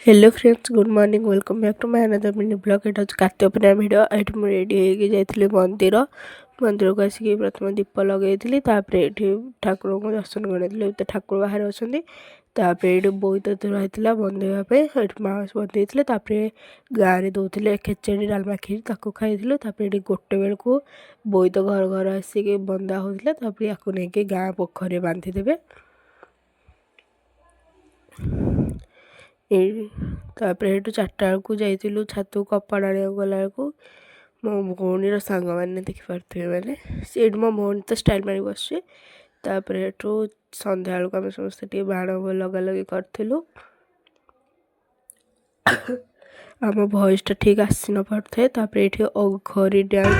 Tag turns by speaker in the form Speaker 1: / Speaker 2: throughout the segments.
Speaker 1: Hello friends, good morning. Welcome back to my another mini blog. एटा हूँ Kartik Purnima video. ये मुझे रेडी होगी मंदिर मंदिर को आसिक प्रथम दीप लगे ये ठाकुर को दर्शन कर ठाकुर बाहर अच्छा ये बोईत थोड़ा बंधेवाई माउस बंधे गाँव में दौले खेचड़ी डालमा खीर ताको खाई ये गोटे बेलू बोईत घर घर आसिक बंधा होता या नहीं गाँ पोखर बांधिदेवे। तापर ये 4टा बेलू जाइलु छात कपड़ा आने गला मो भौणीर सांग मैंने देखिपे मैंने से मो भौणी तो स्टाइल मारी बस सन्ध्या बेलू आम समस्त बाण लगा लगी करूँ। आम भॉइसटा ठीक आसी न पारे ये अघरी डांस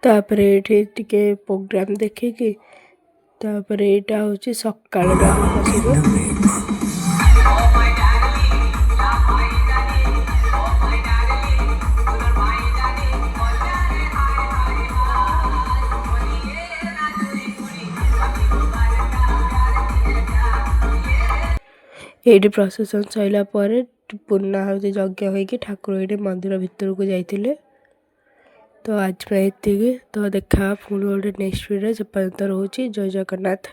Speaker 1: तापर ये प्रोग्राम देखिकी तापर यहाँ हूँ सकाल ये प्रसेसन सैला पूर्णाहुति यज्ञ होगी ठाकुर ये मंदिर भितर को जाइए। तो आज मैं ये तो देखा पुणी गोटे नेक्स्ट वीडियो से पर्यंत रोचे। जय जगन्नाथ।